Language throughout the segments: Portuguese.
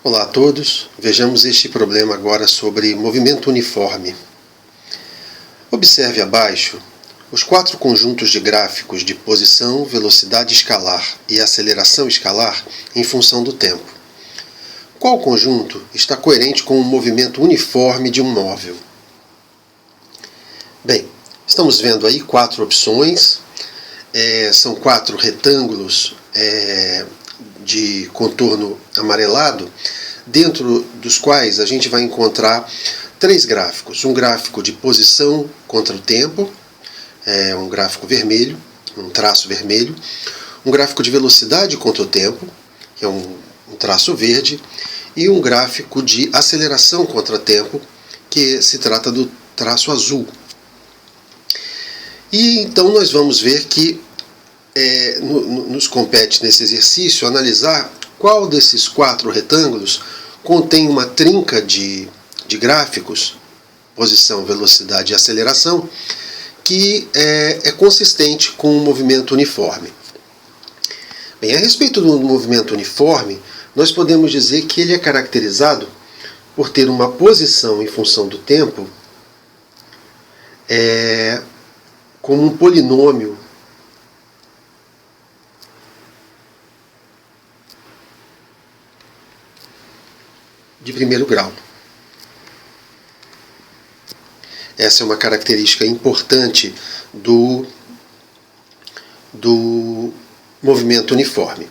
Olá a todos, vejamos este problema agora sobre movimento uniforme. Observe abaixo os 4 conjuntos de gráficos de posição, velocidade escalar e aceleração escalar em função do tempo. Qual conjunto está coerente com o movimento uniforme de um móvel? Bem, estamos vendo aí 4 opções, são 4 retângulos de contorno amarelado, dentro dos quais a gente vai encontrar 3 gráficos. Um gráfico de posição contra o tempo, um gráfico vermelho, um traço vermelho. Um gráfico de velocidade contra o tempo, que é um traço verde. E um gráfico de aceleração contra o tempo, que se trata do traço azul. E então nós vamos ver que nos compete nesse exercício analisar qual desses 4 retângulos contém uma trinca de gráficos, posição, velocidade e aceleração, que é consistente com o movimento uniforme. Bem, a respeito do movimento uniforme, nós podemos dizer que ele é caracterizado por ter uma posição em função do tempo como um polinômio de primeiro grau. Essa é uma característica importante do movimento uniforme.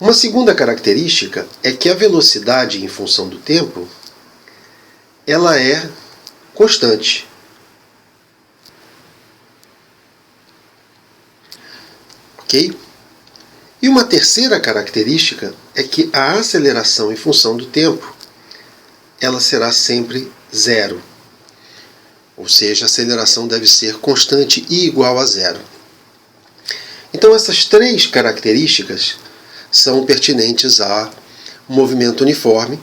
Uma segunda característica é que a velocidade em função do tempo ela é constante. Ok? E uma terceira característica é que a aceleração em função do tempo ela será sempre zero. Ou seja, a aceleração deve ser constante e igual a zero. Então essas 3 características são pertinentes ao movimento uniforme.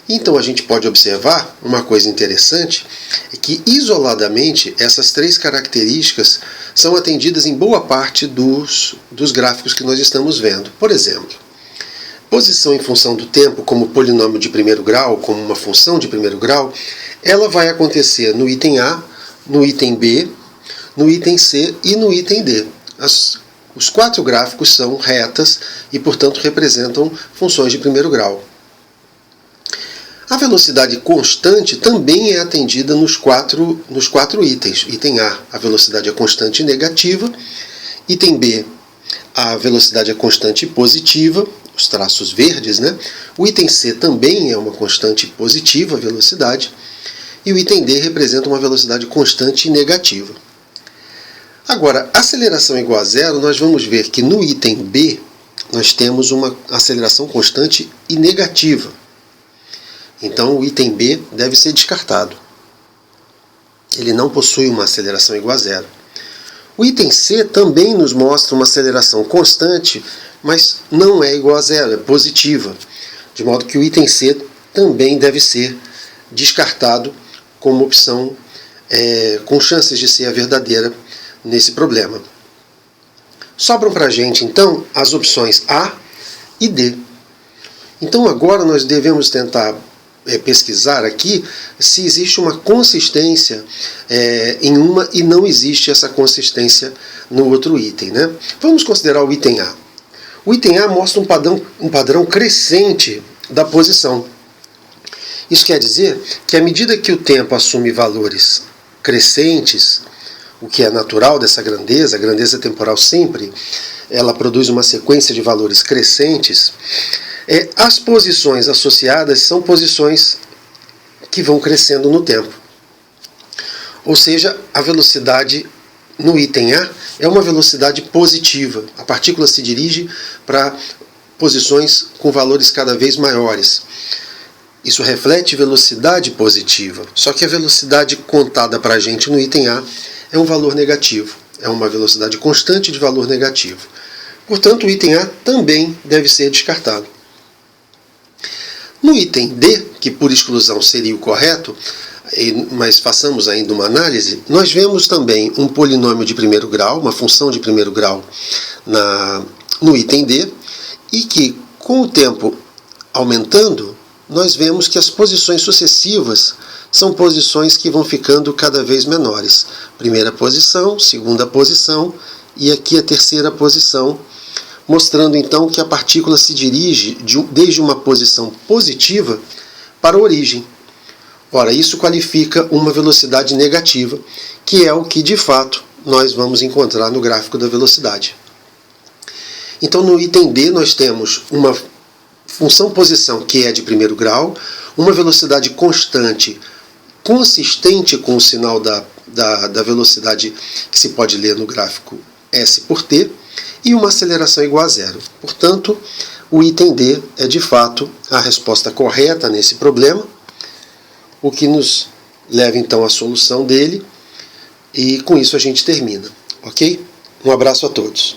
Então a gente pode observar uma coisa interessante, é que isoladamente essas 3 características são atendidas em boa parte dos gráficos que nós estamos vendo. Por exemplo, posição em função do tempo como polinômio de primeiro grau, como uma função de primeiro grau, ela vai acontecer no item A, no item B, no item C e no item D. Os 4 gráficos são retas e, portanto, representam funções de primeiro grau. A velocidade constante também é atendida nos 4 itens. Item A, a velocidade é constante e negativa. Item B, a velocidade é constante e positiva, os traços verdes, né? O item C também é uma constante positiva, a velocidade. E o item D representa uma velocidade constante e negativa. Agora, aceleração igual a zero, nós vamos ver que no item B nós temos uma aceleração constante e negativa. Então o item B deve ser descartado. Ele não possui uma aceleração igual a zero. O item C também nos mostra uma aceleração constante, mas não é igual a zero, é positiva. De modo que o item C também deve ser descartado como opção com chances de ser a verdadeira nesse problema. Sobram para a gente, então, as opções A e D. Então agora nós devemos tentar pesquisar aqui se existe uma consistência em uma e não existe essa consistência no outro item, né? Vamos considerar o item A. O item A mostra um padrão crescente da posição. Isso quer dizer que à medida que o tempo assume valores crescentes, o que é natural dessa grandeza, a grandeza temporal sempre, ela produz uma sequência de valores crescentes. As posições associadas são posições que vão crescendo no tempo. Ou seja, a velocidade no item A é uma velocidade positiva. A partícula se dirige para posições com valores cada vez maiores. Isso reflete velocidade positiva. Só que a velocidade contada para a gente no item A é um valor negativo. É uma velocidade constante de valor negativo. Portanto, o item A também deve ser descartado. No item D, que por exclusão seria o correto, mas façamos ainda uma análise, nós vemos também um polinômio de primeiro grau, uma função de primeiro grau no item D, e que com o tempo aumentando, nós vemos que as posições sucessivas são posições que vão ficando cada vez menores. Primeira posição, segunda posição e aqui a terceira posição, mostrando então que a partícula se dirige desde uma posição positiva para a origem. Ora, isso qualifica uma velocidade negativa, que é o que de fato nós vamos encontrar no gráfico da velocidade. Então no item D nós temos uma função posição que é de primeiro grau, uma velocidade constante consistente com o sinal da velocidade que se pode ler no gráfico S por T, e uma aceleração igual a zero. Portanto, o item D é de fato a resposta correta nesse problema, o que nos leva então à solução dele, e com isso a gente termina, ok? Um abraço a todos.